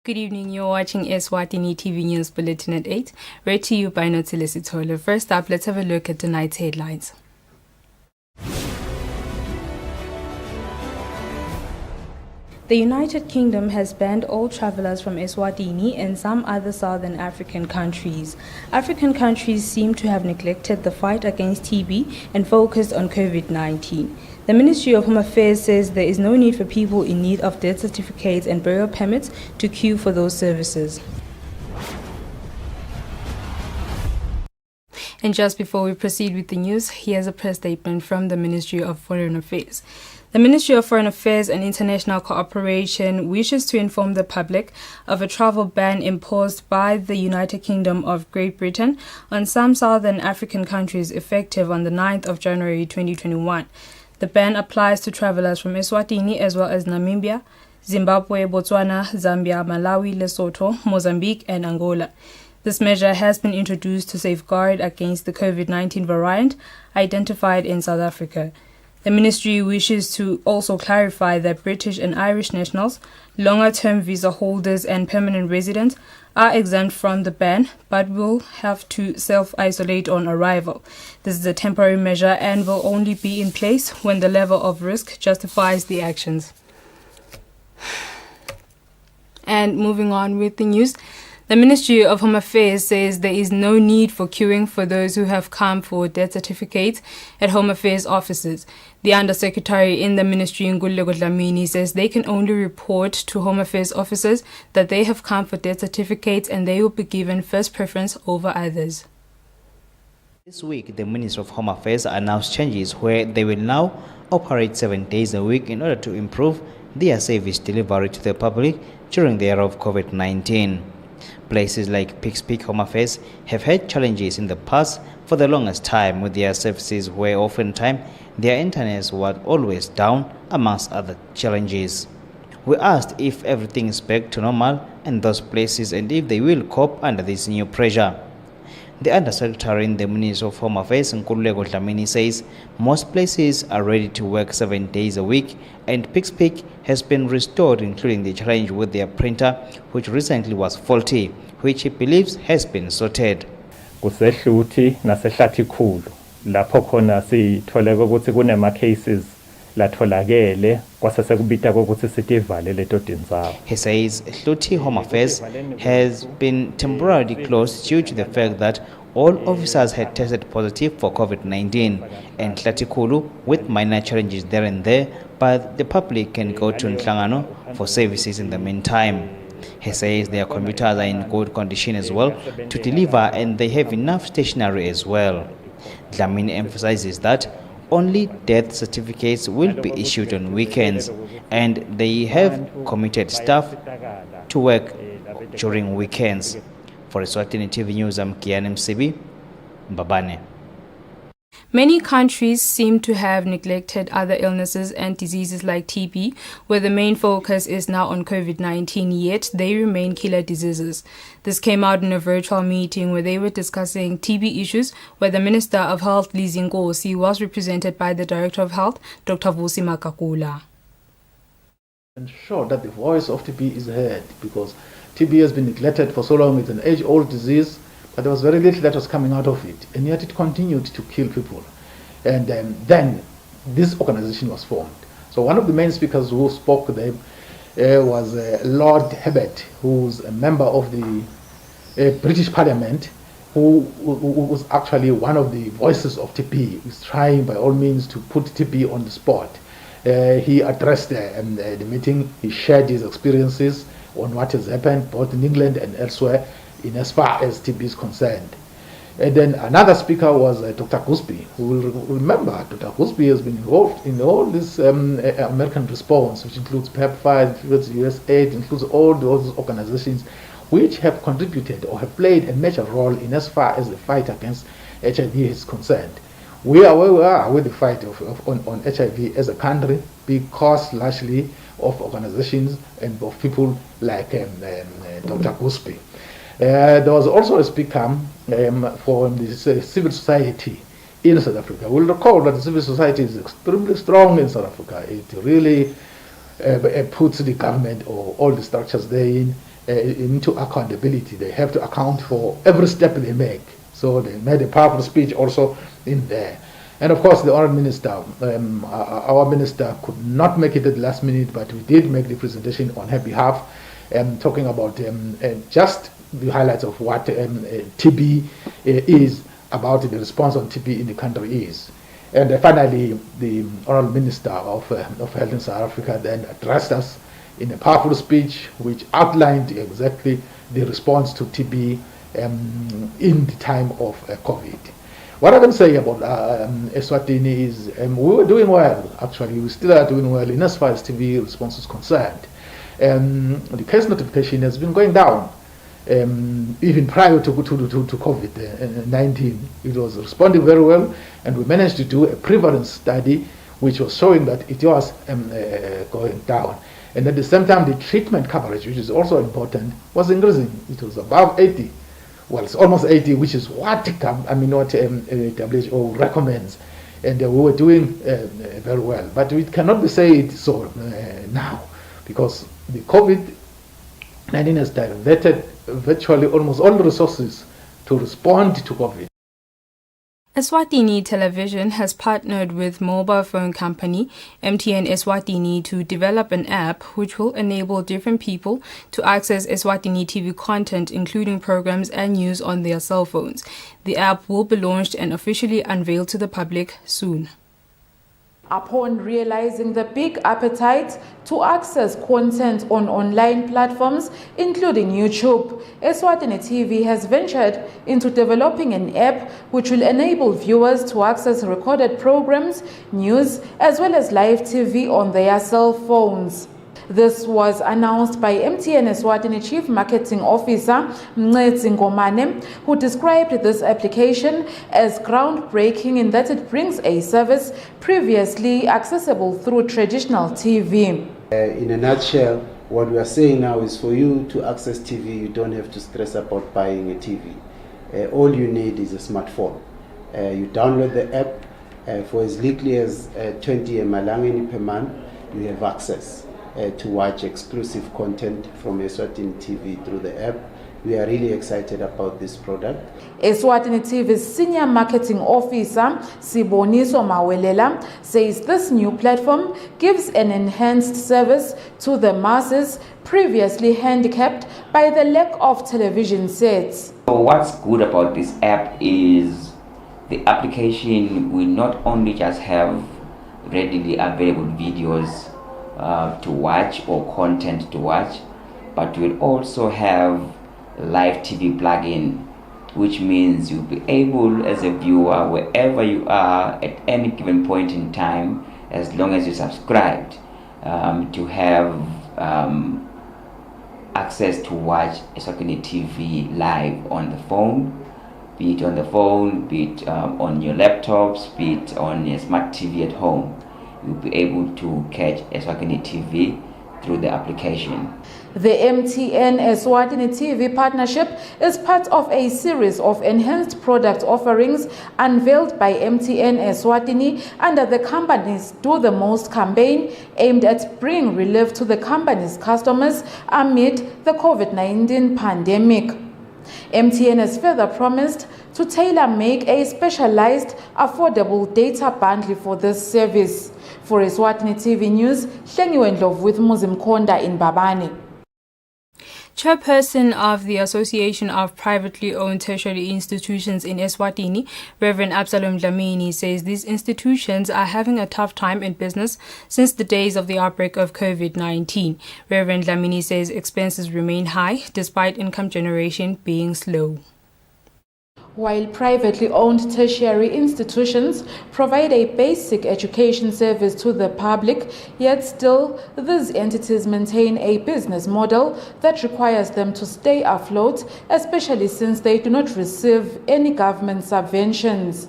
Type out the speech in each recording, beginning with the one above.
Good evening, you're watching Eswatini TV News Bulletin at 8, read to you by Nautilus Itolo. First up, let's have a look at tonight's headlines. The United Kingdom has banned all travelers from Eswatini and some other southern African countries. African countries seem to have neglected the fight against TB and focused on COVID-19. The Ministry of Home Affairs says there is no need for people in need of death certificates and burial permits to queue for those services. And just before we proceed with the news, here's a press statement from the Ministry of Foreign Affairs. The Ministry of Foreign Affairs and International Cooperation wishes to inform the public of a travel ban imposed by the United Kingdom of Great Britain on some southern African countries effective on the 9th of January 2021. The ban applies to travelers from Eswatini as well as Namibia, Zimbabwe, Botswana, Zambia, Malawi, Lesotho, Mozambique and Angola. This measure has been introduced to safeguard against the COVID-19 variant identified in South Africa. The ministry wishes to also clarify that British and Irish nationals, longer-term visa holders and permanent residents are exempt from the ban but will have to self-isolate on arrival. This is a temporary measure and will only be in place when the level of risk justifies the actions. And moving on with the news. The Ministry of Home Affairs says there is no need for queuing for those who have come for death certificates at Home Affairs offices. The Undersecretary in the Ministry, Ngulego Dlamini, says they can only report to Home Affairs officers that they have come for death certificates and they will be given first preference over others. This week, the Ministry of Home Affairs announced changes where they will now operate 7 days a week in order to improve their service delivery to the public during the era of COVID-19. Places like Peak Home Affairs have had challenges in the past for the longest time with their services where oftentimes their internet was always down amongst other challenges. We asked if everything is back to normal in those places and if they will cope under this new pressure. The Undersecretary in the Ministry of Home Affairs, Nkululeko Dlamini, says most places are ready to work 7 days a week and Peak has been restored, including the challenge with their printer, which recently was faulty, which he believes has been sorted. Kusehluthi nasehlathikulu lapho khona sitholeke ukuthi kunema cases latholakele kwasesekubita ukuthi sitivale leto tindzawo. He says Hluthi Home Affairs has been temporarily closed due to the fact that all officers had tested positive for COVID-19 and Hlatikulu with minor challenges there and there, but the public can go to Nhlangano for services in the meantime. He says their computers are in good condition as well to deliver and they have enough stationery as well. Dlamini emphasizes that only death certificates will be issued on weekends and they have committed staff to work during weekends. For Eswatini TV News, I'm Kian MCB, Mbabane. Many countries seem to have neglected other illnesses and diseases like TB, where the main focus is now on COVID-19, yet they remain killer diseases. This came out in a virtual meeting where they were discussing TB issues, where the Minister of Health, Lizi Nkosi, was represented by the Director of Health, Dr. Vusi Makakula. Ensure that the voice of TB is heard, because TB has been neglected for so long. It's an age-old disease. But there was very little that was coming out of it, and yet it continued to kill people. And then this organization was formed. So one of the main speakers who spoke there was Lord Herbert, who's a member of the British Parliament, who was actually one of the voices of TB. He's trying by all means to put TB on the spot. He addressed the meeting. He shared his experiences on what has happened both in England and elsewhere, in as far as TB is concerned. And then another speaker was Dr. Gusby, who will remember Dr. Gusby has been involved in all this American response, which includes PEPFAR, includes USAID, includes all those organizations which have contributed or have played a major role in as far as the fight against HIV is concerned. We are where we are with the fight on HIV as a country because largely of organizations and of people like Dr. Gusby. There was also a speaker from the civil society in South Africa. We'll recall that the civil society is extremely strong in South Africa. It really puts the government or all the structures there in into accountability. They have to account for every step they make. So they made a powerful speech also in there. And of course, the Honourable Minister, our Minister could not make it at the last minute, but we did make the presentation on her behalf, talking about just the highlights of what TB is, about the response on TB in the country is. And finally, the Honourable Minister of Health in South Africa then addressed us in a powerful speech which outlined exactly the response to TB in the time of COVID. What I can say about Eswatini is we were doing well, actually. We still are doing well in as far as TB response is concerned. The case notification has been going down. Even prior to COVID-19, it was responding very well, and we managed to do a prevalence study which was showing that it was going down. And at the same time, the treatment coverage, which is also important, was increasing. It was above 80. Well, it's almost 80, which is what WHO recommends. And we were doing very well. But we cannot be saying so now, because the COVID-19 has diverted virtually almost all the resources to respond to COVID. Eswatini Television has partnered with mobile phone company MTN Eswatini to develop an app which will enable different people to access Eswatini TV content, including programs and news on their cell phones. The app will be launched and officially unveiled to the public soon. Upon realizing the big appetite to access content on online platforms, including YouTube, Eswatini TV has ventured into developing an app which will enable viewers to access recorded programs, news, as well as live TV on their cell phones. This was announced by MTN Eswatini Chief Marketing Officer Mncetsi Ngomane, who described this application as groundbreaking in that it brings a service previously accessible through traditional TV. In a nutshell, what we are saying now is for you to access TV, you don't have to stress about buying a TV. All you need is a smartphone. You download the app for as little as 20 emalangeni per month, you have access to watch exclusive content from Eswatini TV through the app. We are really excited about this product. Eswatini TV's Senior Marketing Officer, Siboniso Mawelela, says this new platform gives an enhanced service to the masses previously handicapped by the lack of television sets. So what's good about this app is the application will not only just have readily available videos to watch or content to watch, but will also have live TV plug-in, which means you'll be able as a viewer, wherever you are at any given point in time, as long as you're subscribed, to have access to watch Eswatini TV live on the phone, be it on the phone, be it on your laptops, be it on your smart TV at home. You'll be able to catch Eswatini TV through the application. The MTN Eswatini TV partnership is part of a series of enhanced product offerings unveiled by MTN Eswatini under the company's Do the Most campaign, aimed at bringing relief to the company's customers amid the COVID-19 pandemic. MTN has further promised to tailor-make a specialized, affordable data bundle for this service. For Eswatini TV News, Hlengiwe Ndlovu with Muzimkonda in Babane. Chairperson of the Association of Privately Owned Tertiary Institutions in Eswatini, Reverend Absalom Dlamini, says these institutions are having a tough time in business since the days of the outbreak of COVID-19. Reverend Dlamini says expenses remain high despite income generation being slow. While privately owned tertiary institutions provide a basic education service to the public, yet still these entities maintain a business model that requires them to stay afloat, especially since they do not receive any government subventions.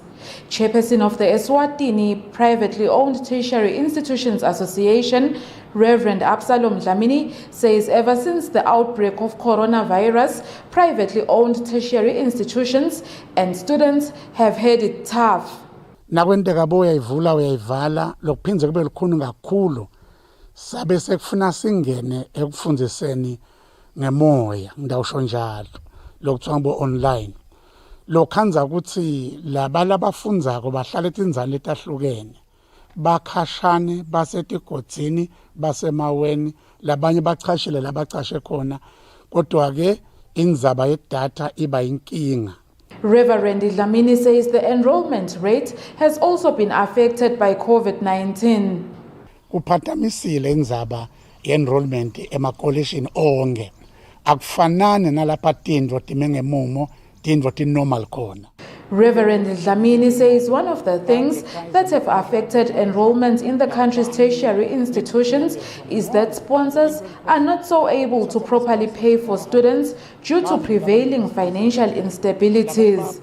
Chairperson of the Eswatini Privately Owned Tertiary Institutions Association, Reverend Absalom Dlamini, says ever since the outbreak of coronavirus, privately owned tertiary institutions and students have had it tough. Nakwenteka boyayivula uyayivala lokuphinze kube lukhuni kakhulu sabe sekufuna singene ekufundziseni ngemoya ngidawusho njalo lokuthiwa bo-online lokhanza ukuthi laba labafundzako bahlala etindzani letahlukene bakhashane basetigodzini basemaweni labanye bachashile labachashe khona kodwa-ke indzaba yedatha iba inkinga. Reverend Dlamini says the enrollment rate has also been affected by COVID-19. Kuphathamisile indzaba ye-enrollment emakolishini onke akufanani nalapha tindvo time ngemumo tindvo ti-normal khona. Reverend Dlamini says one of the things that have affected enrollment in the country's tertiary institutions is that sponsors are not so able to properly pay for students due to prevailing financial instabilities.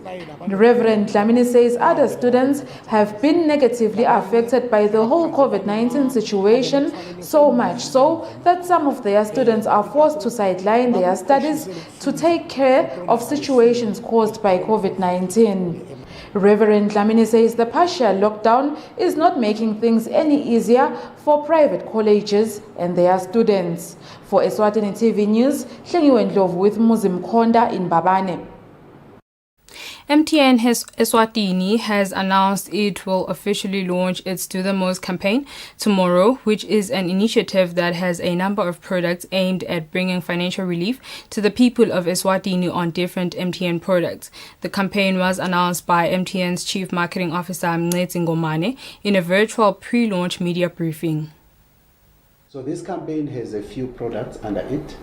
Reverend Dlamini says other students have been negatively affected by the whole COVID-19 situation, so much so that some of their students are forced to sideline their studies to take care of situations caused by COVID-19. Reverend Dlamini says the partial lockdown is not making things any easier for private colleges and their students. For Eswatini TV News, Hlengiwe Ndlovu with Muzim Konda in Babane. MTN Eswatini has announced it will officially launch its Do the Most campaign tomorrow, which is an initiative that has a number of products aimed at bringing financial relief to the people of Eswatini on different MTN products. The campaign was announced by MTN's Chief Marketing Officer Mnetsi Ngomane in a virtual pre-launch media briefing. So this campaign has a few products under it.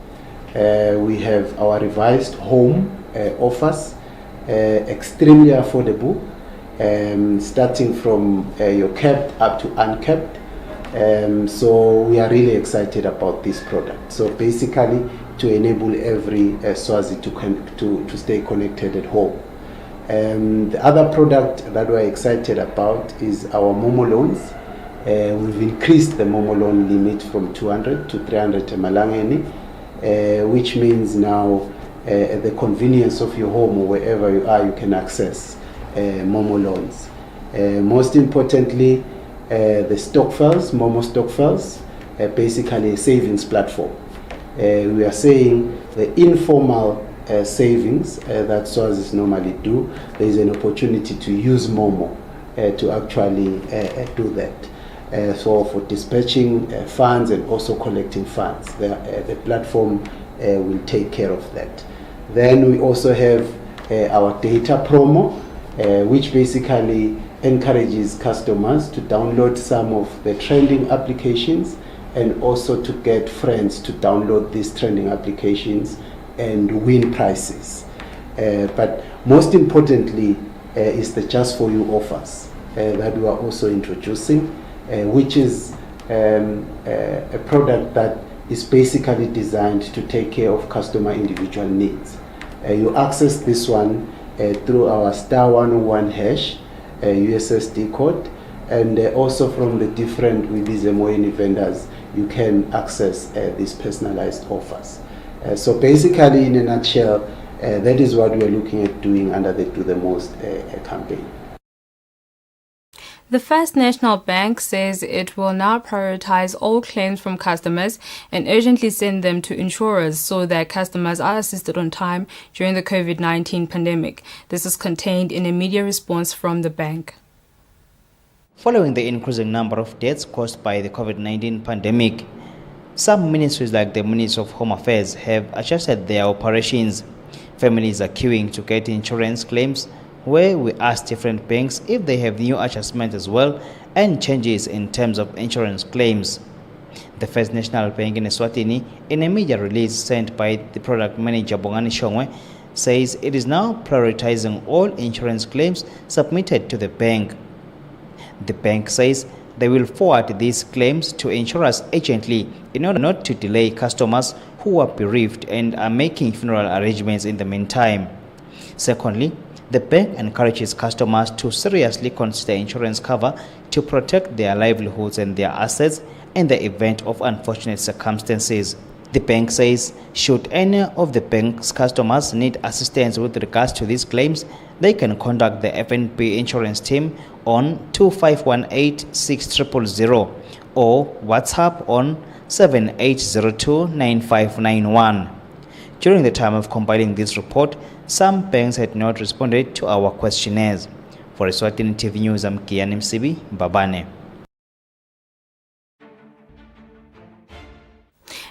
We have our revised home offers. Extremely affordable, starting from your capped up to uncapped. So we are really excited about this product. So basically to enable every Swazi to stay connected at home. The other product that we're excited about is our Momo loans. We've increased the Momo loan limit from 200 to 300 Malangeni, which means now at the convenience of your home or wherever you are, you can access Momo loans. Most importantly, the stock files, Momo stock files, basically a savings platform. We are saying the informal savings that Swazis normally do, there is an opportunity to use Momo to actually do that. So for dispatching funds and also collecting funds, the platform will take care of that. Then we also have our data promo, which basically encourages customers to download some of the trending applications and also to get friends to download these trending applications and win prizes. But most importantly is the Just For You offers that we are also introducing, which is a product that is basically designed to take care of customer individual needs. You access this one through our *101# USSD code, and also from the different Moini vendors, you can access these personalized offers. So basically, in a nutshell, that is what we are looking at doing under the Do the Most campaign. The First National Bank says it will now prioritize all claims from customers and urgently send them to insurers so that customers are assisted on time during the COVID-19 pandemic. This is contained in a media response from the bank. Following the increasing number of deaths caused by the COVID-19 pandemic, some ministries like the Ministry of Home Affairs have adjusted their operations. Families are queuing to get insurance claims, where we asked different banks if they have new adjustments as well and changes in terms of insurance claims. The First National Bank in Eswatini, in a media release sent by the product manager Bongani Shongwe, says it is now prioritizing all insurance claims submitted to the bank. The bank says they will forward these claims to insurers urgently in order not to delay customers who are bereaved and are making funeral arrangements in the meantime. Secondly, the bank encourages customers to seriously consider insurance cover to protect their livelihoods and their assets in the event of unfortunate circumstances. The bank says should any of the bank's customers need assistance with regards to these claims, they can contact the FNB insurance team on 2518-6000 or WhatsApp on 7802-9591. During the time of compiling this report, some banks had not responded to our questionnaires. For Eswatini TV News, I'm Kian Msibi, Babane.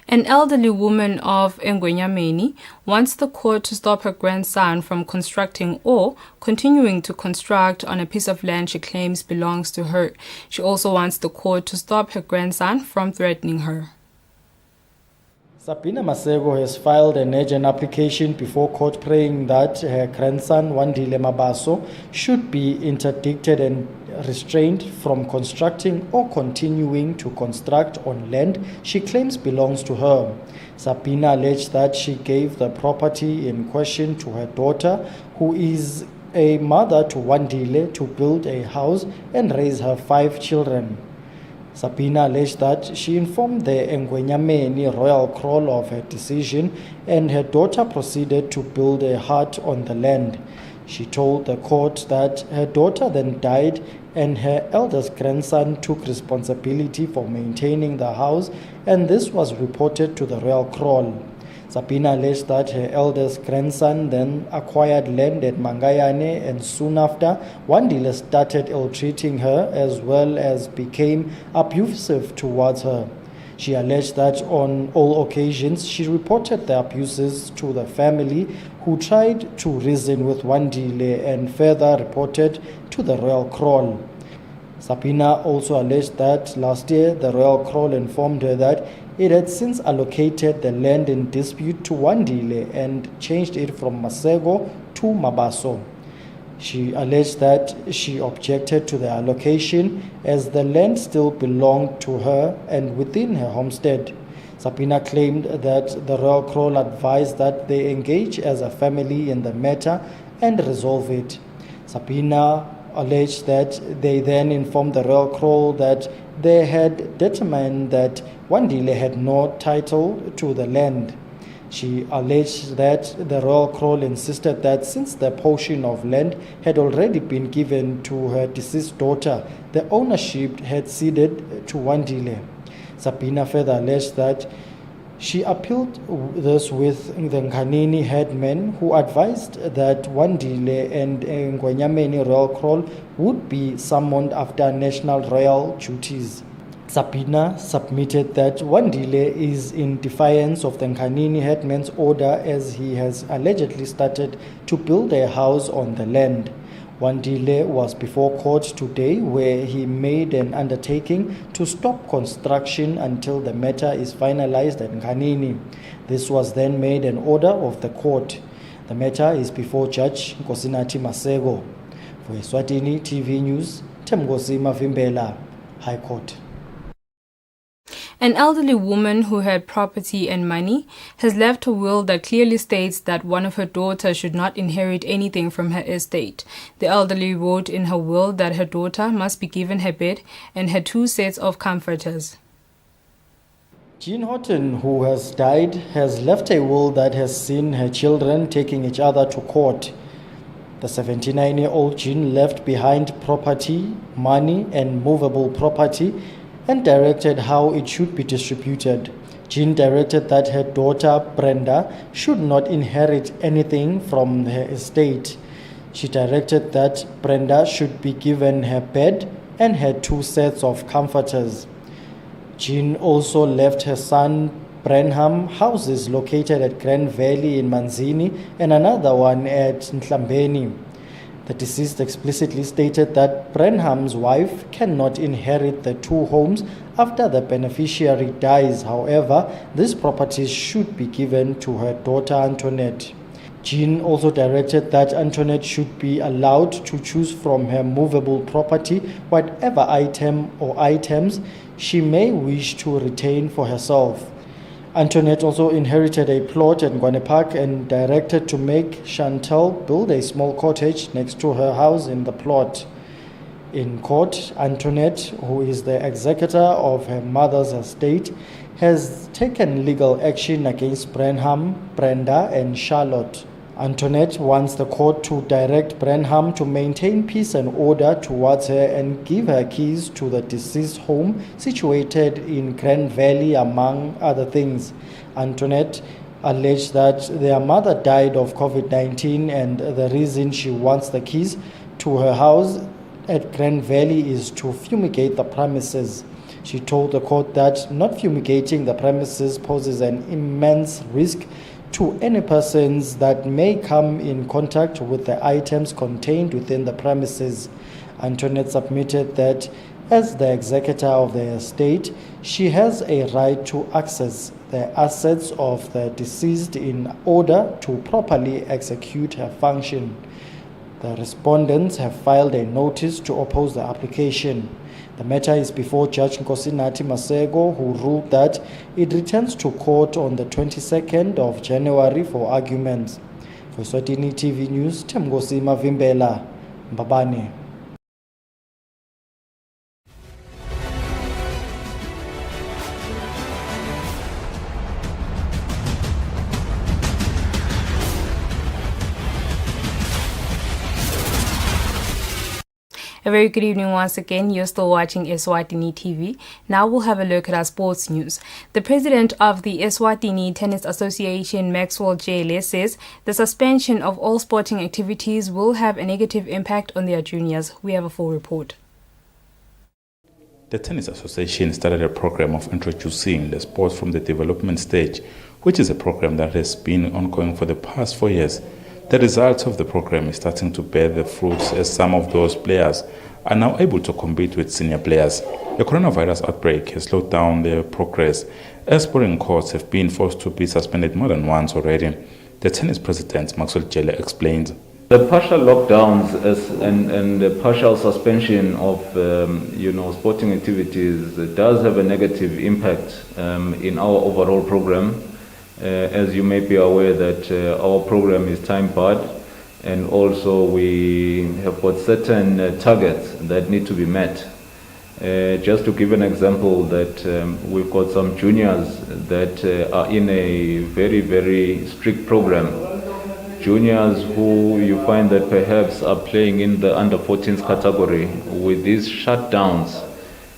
An elderly woman of Engwenyameni wants the court to stop her grandson from constructing or continuing to construct on a piece of land she claims belongs to her. She also wants the court to stop her grandson from threatening her. Sabina Masego has filed an urgent application before court praying that her grandson Wandile Mabaso should be interdicted and restrained from constructing or continuing to construct on land she claims belongs to her. Sabina alleged that she gave the property in question to her daughter, who is a mother to Wandile, to build a house and raise her 5 children. Sabina alleged that she informed the Engwenyameni Royal Crawl of her decision, and her daughter proceeded to build a hut on the land. She told the court that her daughter then died and her eldest grandson took responsibility for maintaining the house, and this was reported to the Royal Crawl. Sabina alleged that her eldest grandson then acquired land at Mangayane, and soon after, Wandile started ill-treating her as well as became abusive towards her. She alleged that on all occasions she reported the abuses to the family, who tried to reason with Wandile and further reported to the Royal Crawl. Sabina also alleged that last year the Royal Crawl informed her that it had since allocated the land in dispute to Wandile and changed it from Masego to Mabaso. She alleged that she objected to the allocation as the land still belonged to her and within her homestead. Sabina claimed that the Royal Crawl advised that they engage as a family in the matter and resolve it. Sabina alleged that they then informed the Royal Crawl that they had determined that Wandile had no title to the land. She alleged that the Royal Crawl insisted that since the portion of land had already been given to her deceased daughter, the ownership had ceded to Wandile. Sabina further alleged that she appealed this with the Nkanini headman, who advised that Wandile and Ngwenyameni Royal Crawl would be summoned after national royal duties. Sabina submitted that Wandile is in defiance of the Nkanini headman's order, as he has allegedly started to build a house on the land. Wandile was before court today, where he made an undertaking to stop construction until the matter is finalized at Nkanini. This was then made an order of the court. The matter is before Judge Nkosinathi Masego. For Eswatini TV News, Temgosi Mavimbela, High Court. An elderly woman who had property and money has left a will that clearly states that one of her daughters should not inherit anything from her estate. The elderly wrote in her will that her daughter must be given her bed and her 2 sets of comforters. Jean Horton, who has died, has left a will that has seen her children taking each other to court. The 79-year-old Jean left behind property, money, and movable property, and directed how it should be distributed. Jean directed that her daughter Brenda should not inherit anything from her estate. She directed that Brenda should be given her bed and her 2 sets of comforters. Jean also left her son Branham houses located at Grand Valley in Manzini and another one at Nhlambeni. The deceased explicitly stated that Branham's wife cannot inherit the 2 homes after the beneficiary dies. However, these properties should be given to her daughter Antoinette. Jean also directed that Antoinette should be allowed to choose from her movable property whatever item or items she may wish to retain for herself. Antoinette also inherited a plot at Ngwane Park and directed to make Chantal build a small cottage next to her house in the plot. In court, Antoinette, who is the executor of her mother's estate, has taken legal action against Branham, Brenda, and Charlotte. Antoinette wants the court to direct Branham to maintain peace and order towards her and give her keys to the deceased home situated in Grand Valley, among other things. Antoinette alleged that their mother died of COVID-19 and the reason she wants the keys to her house at Grand Valley is to fumigate the premises. She told the court that not fumigating the premises poses an immense risk to any persons that may come in contact with the items contained within the premises. Antoinette submitted that as the executor of the estate, she has a right to access the assets of the deceased in order to properly execute her function. The respondents have filed a notice to oppose the application. The matter is before Judge Nkosinathi Masego, who ruled that it returns to court on the 22nd of January for arguments. For Eswatini TV News, Temgosi Mavimbela, Mbabane. A very good evening once again. You're still watching Eswatini TV. Now we'll have a look at our sports news. The president of the Eswatini Tennis Association, Maxwell Jele, says the suspension of all sporting activities will have a negative impact on their juniors. We have a full report. The Tennis Association started a program of introducing the sport from the development stage, which is a program that has been ongoing for the past 4 years. The results of the program is starting to bear the fruits as some of those players are now able to compete with senior players. The coronavirus outbreak has slowed down their progress as sporting courts have been forced to be suspended more than once already. The tennis president, Maxwell Jele, explains. The partial lockdowns and the partial suspension of sporting activities does have a negative impact in our overall program. As you may be aware that our program is time barred, and also we have got certain targets that need to be met. Just to give an example, that we've got some juniors that are in a very, very strict program. Juniors who you find that perhaps are playing in the under 14s category. With these shutdowns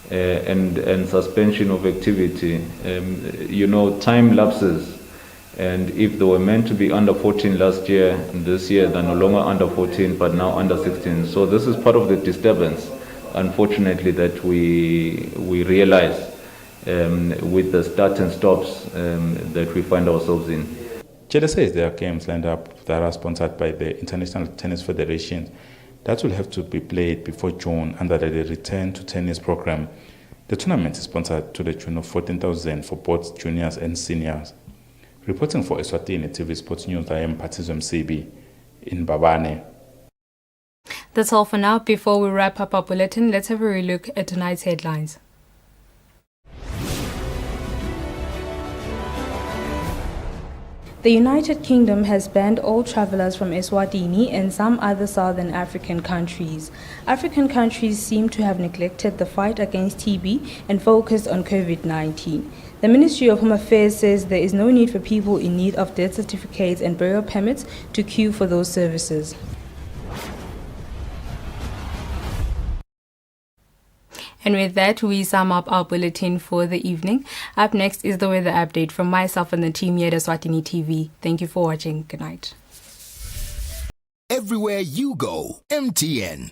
and suspension of activity, time lapses. And if they were meant to be under 14 last year, this year they're no longer under 14, but now under 16. So this is part of the disturbance, unfortunately, that we realize with the start and stops that we find ourselves in. Jele says there are games lined up that are sponsored by the International Tennis Federation that will have to be played before June under the Return to Tennis program. The tournament is sponsored to the tune of 14,000 for both juniors and seniors. Reporting for Eswatini TV Sports News, I am Patizo Msibi in Mbabane. That's all for now. Before we wrap up our bulletin, let's have a relook at tonight's headlines. The United Kingdom has banned all travelers from Eswatini and some other southern African countries. African countries seem to have neglected the fight against TB and focused on COVID-19. The Ministry of Home Affairs says there is no need for people in need of death certificates and burial permits to queue for those services. And with that, we sum up our bulletin for the evening. Up next is the weather update from myself and the team here at Eswatini TV. Thank you for watching. Good night. Everywhere you go, MTN.